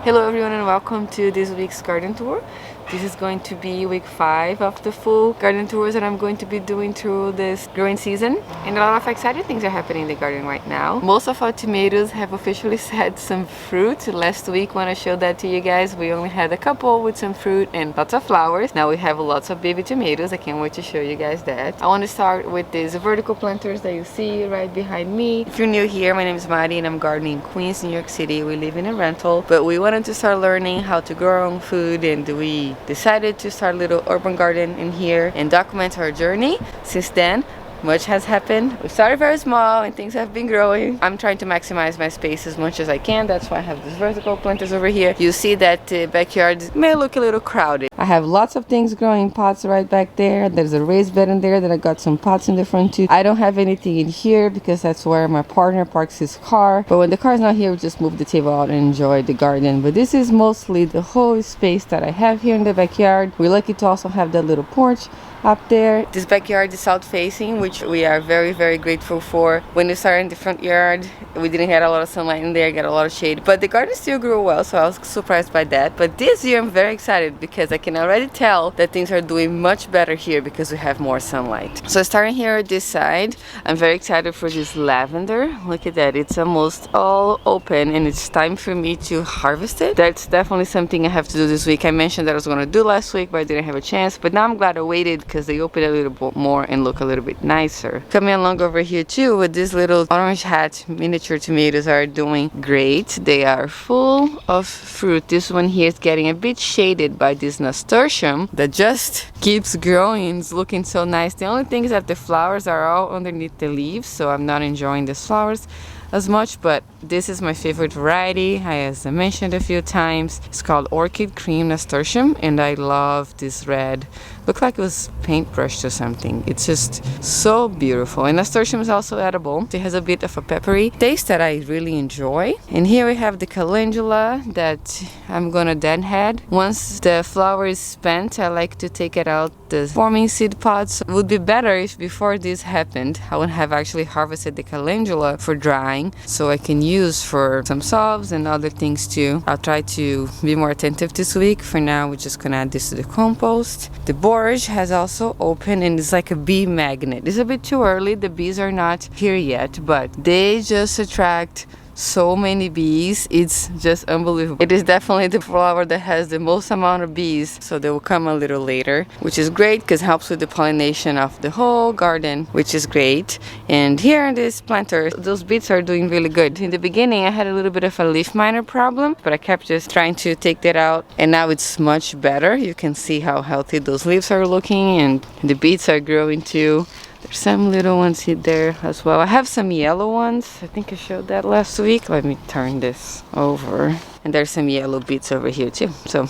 Hello everyone and welcome to this week's garden tour. This is going to be week 5 of the full garden tours that I'm going to be doing through this growing season. And a lot of exciting things are happening in the garden right now. Most of our tomatoes have officially had some fruit. Last week when I showed that to you guys, we only had a couple with some fruit and lots of flowers. Now we have lots of baby tomatoes. I can't wait to show you guys that. I want to start with these vertical planters that you see right behind me. If you're new here, my name is Mari and I'm gardening in Queens, New York City. We live in a rental, but we wanted to start learning how to grow our own food, and we decided to start a little urban garden in here and document our journey. Since then, much has happened. We started very small and things have been growing. I'm trying to maximize my space as much as I can. That's why I have these vertical planters over here. You see that the backyard may look a little crowded. I have lots of things growing in pots right back there. There's a raised bed in there that I got some pots in the front too. I don't have anything in here because that's where my partner parks his car. But when the car's not here, we just move the table out and enjoy the garden. But this is mostly the whole space that I have here in the backyard. We're lucky to also have that little porch up there. This backyard is south facing, which we are very, very grateful for. When we started in the front yard, we didn't have a lot of sunlight in there, got a lot of shade, but the garden still grew well, so I was surprised by that. But this year I'm very excited because I can already tell that things are doing much better here because we have more sunlight. So starting here at this side, I'm very excited for this lavender. Look at that, it's almost all open and it's time for me to harvest it. That's definitely something I have to do this week. I mentioned that I was going to do last week, but I didn't have a chance, but now I'm glad I waited because they open a little bit more and look a little bit nicer. Coming along over here too with this little orange hat miniature tomatoes are doing great. They are full of fruit. This one here is getting a bit shaded by this nasturtium that just keeps growing. It's looking so nice. The only thing is that the flowers are all underneath the leaves, so I'm not enjoying these flowers as much, but this is my favorite variety. As I mentioned a few times, it's called Orchid Cream Nasturtium, and I love this red. Looked like it was paintbrushed or something. It's just so beautiful. And nasturtium is also edible. It has a bit of a peppery taste that I really enjoy. And here we have the calendula that I'm gonna deadhead. Once the flower is spent, I like to take it out. The forming seed pods would be better if before this happened I would have actually harvested the calendula for drying, so I can use for some salves and other things too. I'll try to be more attentive this week. For now, we're just gonna add this to the compost. The borage has also opened and it's like a bee magnet. It's a bit too early, the bees are not here yet, but they just attract so many bees. It's just unbelievable. It is definitely the flower that has the most amount of bees, so they will come a little later, which is great because it helps with the pollination of the whole garden, which is great. And here in this planter, those beets are doing really good. In the beginning I had a little bit of a leaf miner problem, but I kept just trying to take that out, and now it's much better. You can see how healthy those leaves are looking, and the beets are growing too. There's some little ones here there as well. I have some yellow ones. I think I showed that last week. Let me turn this over. And there's some yellow beets over here too. So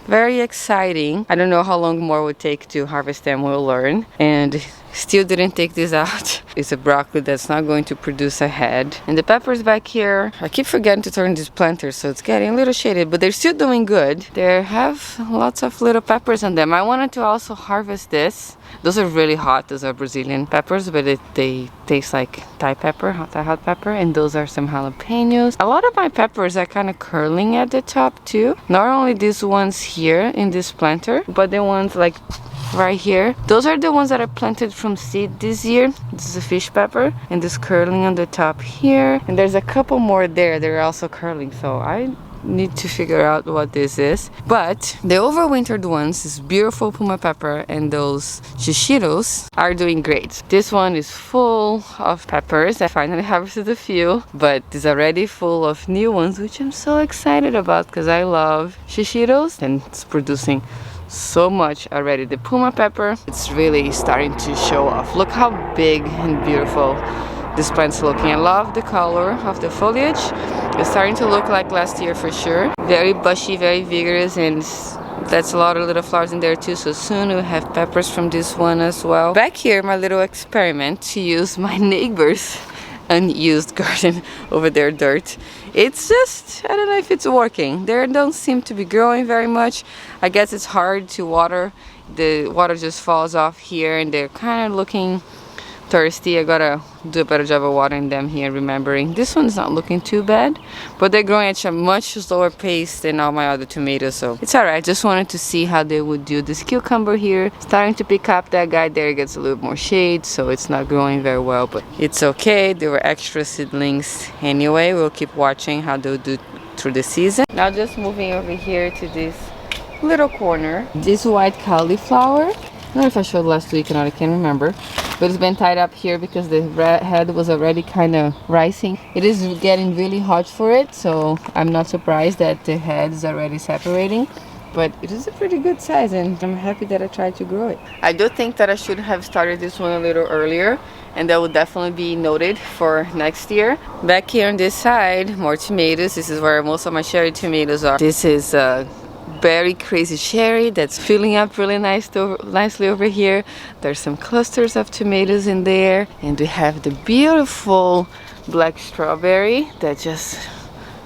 very exciting. I don't know how long more it would take to harvest them. We'll learn. And still didn't take this out. It's a broccoli that's not going to produce a head. And the peppers back here, I keep forgetting to turn these planters, so it's getting a little shaded, but they're still doing good. They have lots of little peppers on them. I wanted to also harvest this. Those are really hot. Those are Brazilian peppers, but they taste like Thai pepper, hot pepper. And those are some jalapenos. A lot of my peppers are kind of curling at the top too. Not only these ones here in this planter, but the ones like right here. Those are the ones that I planted from seed this year. This is a fish pepper, and this curling on the top here. And there's a couple more there. They're also curling, so I need to figure out what this is. But the overwintered ones, this beautiful puma pepper and those shishitos, are doing great. This one is full of peppers. I finally harvested a few, but it's already full of new ones, which I'm so excited about because I love shishitos, and it's producing so much already. The puma pepper, it's really starting to show off. Look how big and beautiful this plant's looking. I love the color of the foliage. It's starting to look like last year for sure. Very bushy, very vigorous, and that's a lot of little flowers in there too. So soon we'll have peppers from this one as well. Back here, my little experiment to use my neighbor's unused garden over their dirt. It's just, I don't know if it's working. They don't seem to be growing very much. I guess it's hard to water. The water just falls off here, and they're kind of looking thirsty. I gotta do a better job of watering them here, remembering. This one's not looking too bad, but they're growing at a much slower pace than all my other tomatoes, so it's alright. Just wanted to see how they would do. This cucumber here starting to pick up. That guy there gets a little more shade, so it's not growing very well, but it's okay. They were extra seedlings anyway. We'll keep watching how they'll do through the season. Now just moving over here to this little corner. This white cauliflower, I don't know if I showed last week or not, I can't remember, but it's been tied up here because the head was already kind of rising. It is getting really hot for it, so I'm not surprised that the head is already separating, but it is a pretty good size and I'm happy that I tried to grow it. I do think that I should have started this one a little earlier, and that will definitely be noted for next year. Back here on this side, more tomatoes. This is where most of my cherry tomatoes are. This is berry crazy cherry that's filling up really nicely over here. There's some clusters of tomatoes in there, and we have the beautiful black strawberry that just,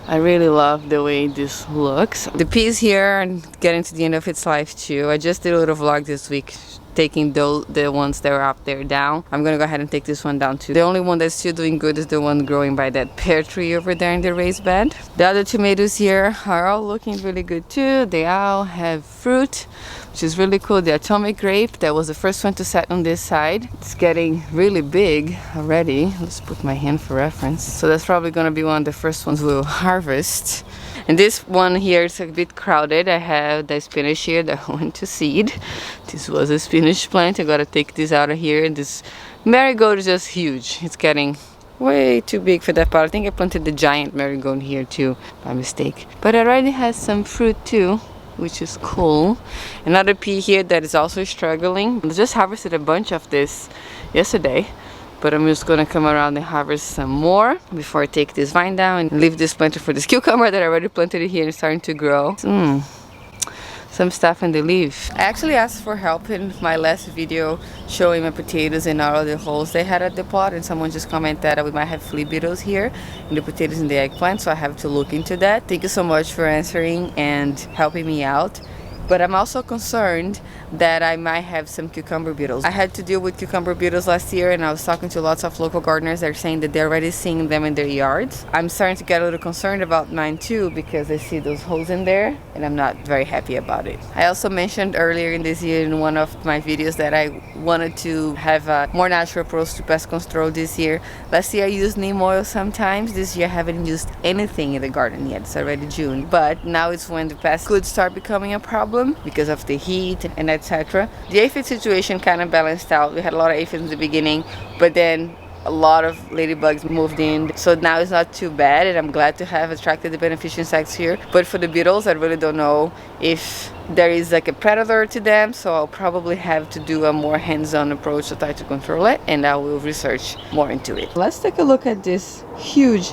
I really love the way this looks. The peas here are getting to the end of its life too. I just did a little vlog this week taking the ones that were up there down. I'm gonna go ahead and take this one down too. The only one that's still doing good is the one growing by that pear tree over there in the raised bed. The other tomatoes here are all looking really good too. They all have fruit, which is really cool. The atomic grape, that was the first one to set on this side. It's getting really big already. Let's put my hand for reference. So that's probably gonna be one of the first ones we'll harvest. And this one here is a bit crowded. I have the spinach here that went to seed. This was a spinach plant. I gotta take this out of here. And this marigold is just huge. It's getting way too big for that pot. I think I planted the giant marigold here too by mistake. But it already has some fruit too, which is cool. Another pea here that is also struggling. I just harvested a bunch of this yesterday, but I'm just gonna come around and harvest some more before I take this vine down and leave this planter for this cucumber that I already planted it here and starting to grow. Some stuff in the leaf. I actually asked for help in my last video showing my potatoes and all of the holes they had at the pot, and someone just commented that we might have flea beetles here in the potatoes and the eggplant, so I have to look into that. Thank you so much for answering and helping me out. But I'm also concerned that I might have some cucumber beetles. I had to deal with cucumber beetles last year, and I was talking to lots of local gardeners that are saying that they're already seeing them in their yards. I'm starting to get a little concerned about mine too, because I see those holes in there and I'm not very happy about it. I also mentioned earlier in this year in one of my videos that I wanted to have a more natural approach to pest control this year. Last year I used neem oil sometimes. This year I haven't used anything in the garden yet. It's already June, but now it's when the pests could start becoming a problem because of the heat and etc. The aphid situation kind of balanced out. We had a lot of aphids in the beginning, but then a lot of ladybugs moved in, so now it's not too bad, and I'm glad to have attracted the beneficial insects here. But for the beetles, I really don't know if there is like a predator to them, so I'll probably have to do a more hands-on approach to try to control it, and I will research more into it. Let's take a look at this huge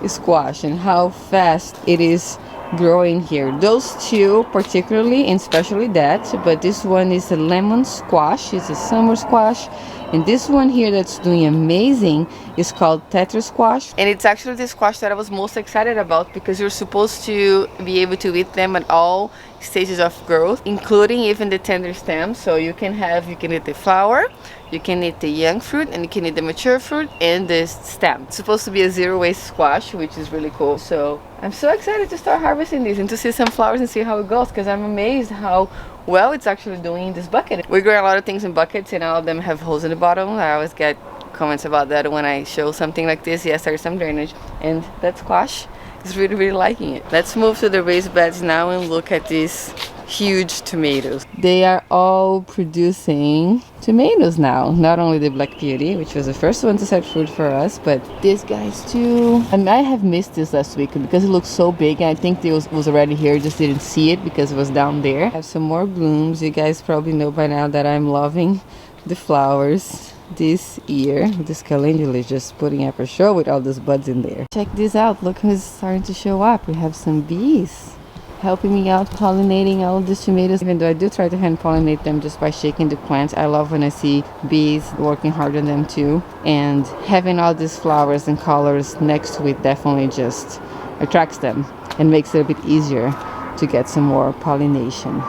squash and how fast it is growing here. Those two particularly, and especially that, but this one is a lemon squash. It's a summer squash, and this one here that's doing amazing is called tetra squash, and it's actually the squash that I was most excited about because you're supposed to be able to eat them at all stages of growth, including even the tender stems. So you can eat the flower, you can eat the young fruit, and you can eat the mature fruit and the stem. It's supposed to be a zero-waste squash, which is really cool. So I'm so excited to start harvesting these and to see some flowers and see how it goes, because I'm amazed how well it's actually doing in this bucket. We grow a lot of things in buckets and all of them have holes in the bottom. I always get comments about that when I show something like this. Yes, there's some drainage, and that squash is really liking it. Let's move to the raised beds now and look at these huge tomatoes. They are all producing tomatoes now. Not only the Black Beauty, which was the first one to set fruit for us, but these guys too. And I have missed this last week because it looks so big, and I think it was already here, just didn't see it because it was down there. I have some more blooms. You guys probably know by now that I'm loving the flowers this year. This calendula is just putting up a show with all those buds in there. Check this out. Look who's starting to show up. We have some bees helping me out pollinating all of these tomatoes, even though I do try to hand pollinate them just by shaking the plants. I love when I see bees working hard on them too, and having all these flowers and colors next to it definitely just attracts them and makes it a bit easier to get some more pollination.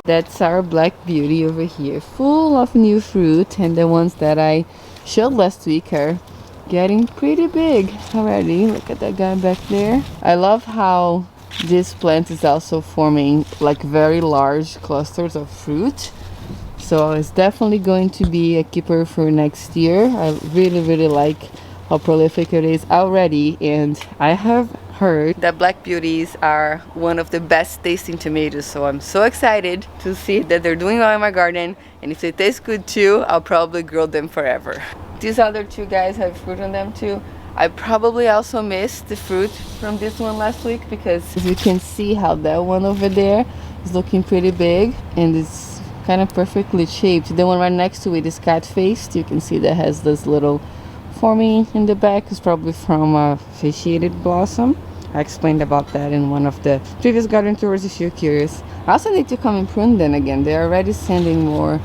That's our Black Beauty over here, full of new fruit, and the ones that I showed last week are getting pretty big already. Look at that guy back there. I love how this plant is also forming like very large clusters of fruit. So it's definitely going to be a keeper for next year. I really like how prolific it is already, and I have heard that Black Beauties are one of the best tasting tomatoes, so I'm so excited to see that they're doing well in my garden, and if they taste good too, I'll probably grow them forever. These other two guys have fruit on them too. I probably also missed the fruit from this one last week because you can see how that one over there is looking pretty big and it's kind of perfectly shaped. The one right next to it is cat-faced. You can see that has this little forming in the back. It's probably from a fasciated blossom. I explained about that in one of the previous garden tours if you're curious. I also need to come and prune them again. They're already sending more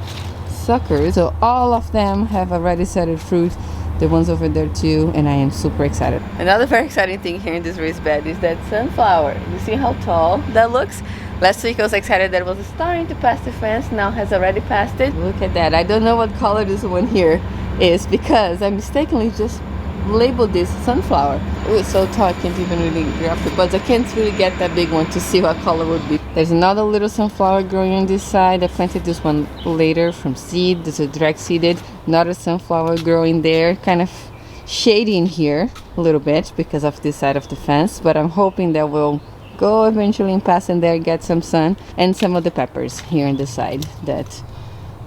suckers, so all of them have already started fruit. The ones over there too, and I am super excited. Another very exciting thing here in this raised bed is that sunflower. You see how tall that looks? Last week I was excited that it was starting to pass the fence, now has already passed it. Look at that. I don't know what color this one here is because I mistakenly just labeled this sunflower. Oh, it's so tall I can't even really grab the buds. I can't really get that big one to see what color would be. There's another little sunflower growing on this side. I planted this one later from seed. This is direct seeded. Another sunflower growing there, kind of shading here a little bit because of this side of the fence, but I'm hoping that we'll go eventually and pass in there, get some sun, and some of the peppers here on this side that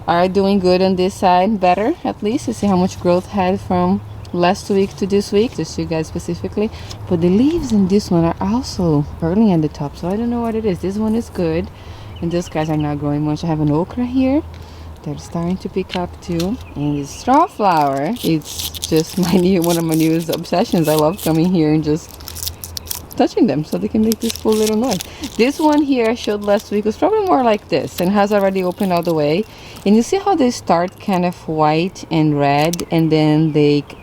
are doing good on this side, better at least. You see how much growth had from last week to this week, just you guys specifically. But the leaves in this one are also curling at the top, so I don't know what it is. This one is good, and those guys are not growing much. I have an okra here they're starting to pick up too, and the straw flower, it's just one of my newest obsessions. I love coming here and just touching them so they can make this cool little noise. This one here I showed last week was probably more like this and has already opened all the way, and you see how they start kind of white and red, and then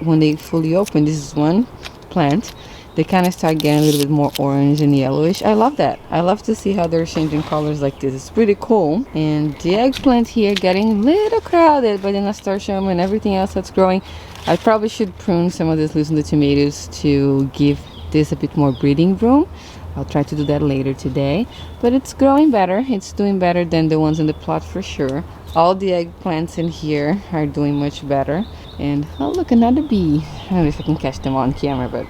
when they fully open, this is one plant, they kind of start getting a little bit more orange and yellowish. I love that. I love to see how they're changing colors like this. It's pretty cool. And the eggplant here getting a little crowded by the nasturtium and everything else that's growing. I probably should prune some of these leaves on the tomatoes to give this a bit more breathing room. I'll try to do that later today, but it's growing better. It's doing better than the ones in the plot for sure. All the eggplants in here are doing much better. And oh look, another bee. I don't know if I can catch them on camera, but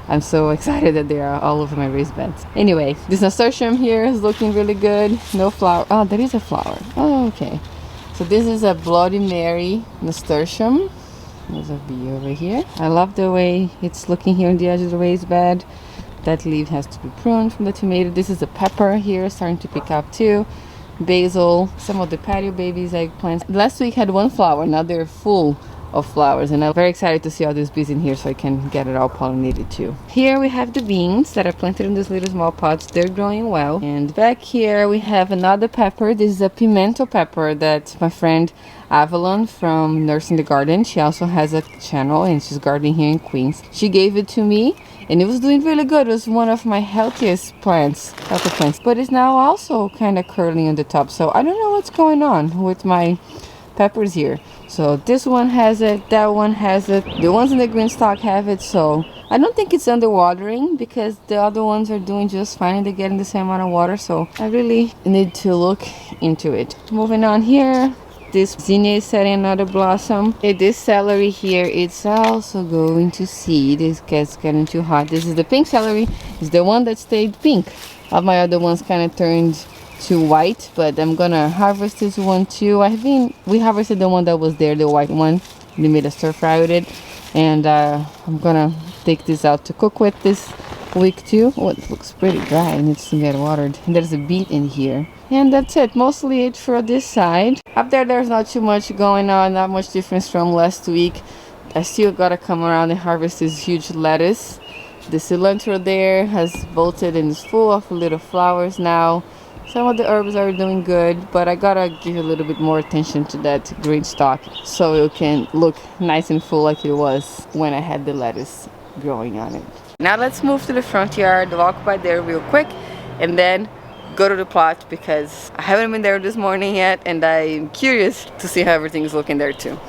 I'm so excited that they are all over my raised beds. Anyway, this nasturtium here is looking really good. No flower. Oh, there is a flower. Oh, okay. So this is a Bloody Mary nasturtium. There's a bee over here. I love the way it's looking here on the edge of the raised bed. That leaf has to be pruned from the tomato. This is a pepper here starting to pick up too. Basil, some of the patio babies, eggplants. Last week had one flower, now they're full of flowers, and I'm very excited to see all these bees in here so I can get it all pollinated too. Here we have the beans that I planted in these little small pots. They're growing well. And back here we have another pepper. This is a pimento pepper that my friend Avalon from Nursing the Garden, she also has a channel and she's gardening here in Queens. She gave it to me and it was doing really good. It was one of my healthy plants, but it's now also kind of curling on the top. So I don't know what's going on with my peppers here. So this one has it, that one has it, the ones in the green stalk have it. So I don't think it's underwatering because the other ones are doing just fine and they're getting the same amount of water. So I really need to look into it. Moving on here, this zinnia is setting another blossom. This celery here, it's also going to seed. It gets getting too hot. This is the pink celery. It's the one that stayed pink. All my other ones kind of turned to white, but I'm gonna harvest this one too. We harvested the one that was there, the white one. We made a stir fry with it, and I'm gonna take this out to cook with this week too. Oh, it looks pretty dry. It needs to get watered. And there's a beet in here, and that's it. Mostly it for this side. Up there's not too much going on, not much difference from last week. I still gotta come around and harvest this huge lettuce. The cilantro there has bolted and is full of little flowers now. Some of the herbs are doing good, but I gotta give a little bit more attention to that green stalk so it can look nice and full like it was when I had the lettuce growing on it. Now let's move to the front yard, walk by there real quick, and then go to the plot because I haven't been there this morning yet and I'm curious to see how everything's looking there too.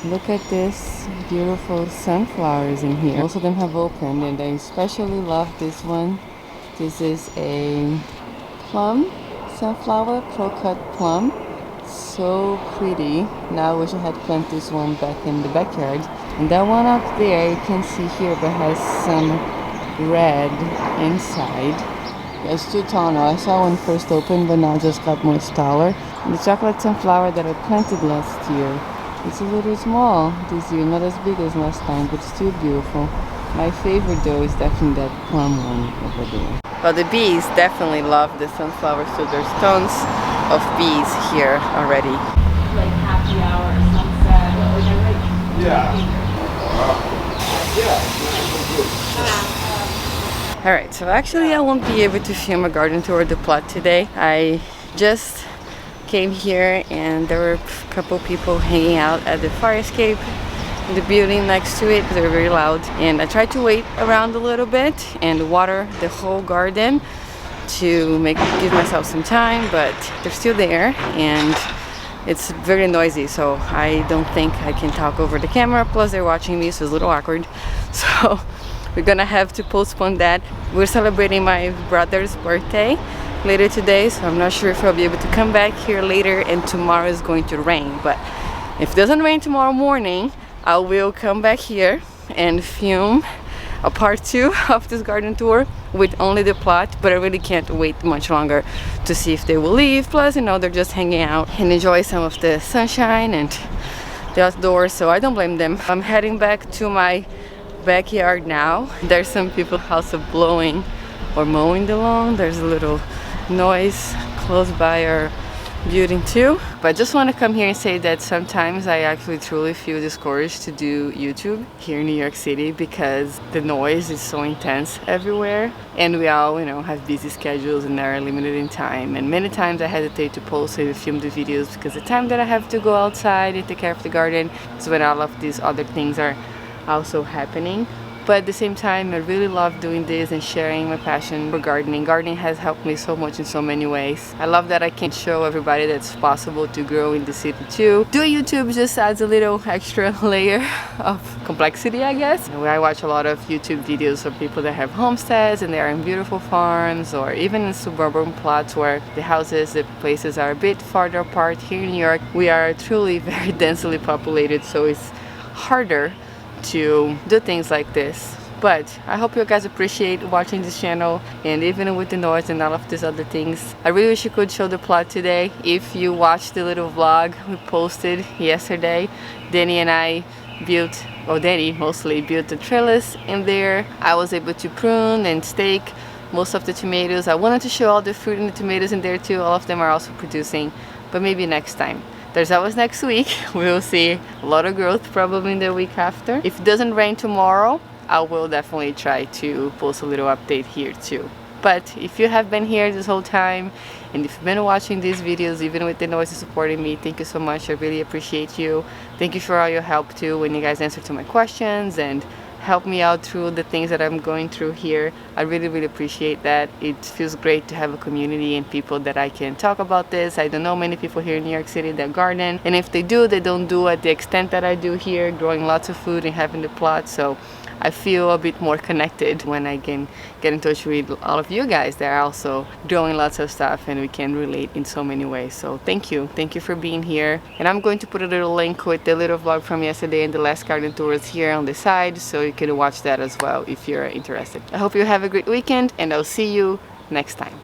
Look at this beautiful sunflowers in here. Most of them have opened, and I especially love this one. This is a plum sunflower, pro-cut plum. So pretty. Now I wish I had planted this one back in the backyard. And that one up there, you can see here, but has some red inside. It's too tall now. I saw one first open, but now just got more taller. And the chocolate sunflower that I planted last year, it's a little small this year, not as big as last time, but still beautiful. My favorite though is definitely that plum one over there. Well, the bees definitely love the sunflower, so there's tons of bees here already. Like happy hour, sunset. Alright, so actually I won't be able to film a garden tour of the plot today. I just came here and there were a couple people hanging out at the fire escape in the building next to it. They were very loud, and I tried to wait around a little bit and water the whole garden to give myself some time, but they're still there and it's very noisy, so I don't think I can talk over the camera. Plus they're watching me, so it's a little awkward. So we're gonna have to postpone that. We're celebrating my brother's birthday later today, so I'm not sure if I'll be able to come back here later, and tomorrow is going to rain. But if it doesn't rain tomorrow morning, I will come back here and film a part 2 of this garden tour with only the plot, but I really can't wait much longer to see if they will leave. Plus, you know, they're just hanging out and enjoy some of the sunshine and the outdoors, so I don't blame them. I'm heading back to my backyard now. There's some people also blowing or mowing the lawn. There's a little noise close by our building too. But I just want to come here and say that sometimes I actually truly feel discouraged to do YouTube here in New York City because the noise is so intense everywhere, and we all, you know, have busy schedules and are limited in time, and many times I hesitate to post and film the videos because the time that I have to go outside and take care of the garden is when all of these other things are also happening. But at the same time, I really love doing this and sharing my passion for gardening. Gardening has helped me so much in so many ways. I love that I can show everybody that it's possible to grow in the city too. Doing YouTube just adds a little extra layer of complexity, I guess. I watch a lot of YouTube videos of people that have homesteads and they are in beautiful farms, or even in suburban plots where the houses, the places are a bit farther apart. Here in New York, we are truly very densely populated, so it's harder to do things like this. But I hope you guys appreciate watching this channel, and even with the noise and all of these other things, I really wish you could show the plot today. If you watched the little vlog we posted yesterday, Danny and I built, or Danny mostly built the trellis in there. I was able to prune and stake most of the tomatoes. I wanted to show all the fruit and the tomatoes in there too. All of them are also producing, but maybe next time. There's always next week. We will see a lot of growth probably in the week after. If it doesn't rain tomorrow, I will definitely try to post a little update here too. But if you have been here this whole time, and if you've been watching these videos, even with the noise supporting me, thank you so much. I really appreciate you. Thank you for all your help too when you guys answer to my questions and help me out through the things that I'm going through here. I really appreciate that. It feels great to have a community and people that I can talk about this. I don't know many people here in New York City that garden, and if they do, they don't do at the extent that I do here, growing lots of food and having the plot. So I feel a bit more connected when I can get in touch with all of you guys that are also growing lots of stuff, and we can relate in so many ways. So thank you for being here. And I'm going to put a little link with the little vlog from yesterday and the last garden tours here on the side, so you can watch that as well if you're interested. I hope you have a great weekend, and I'll see you next time.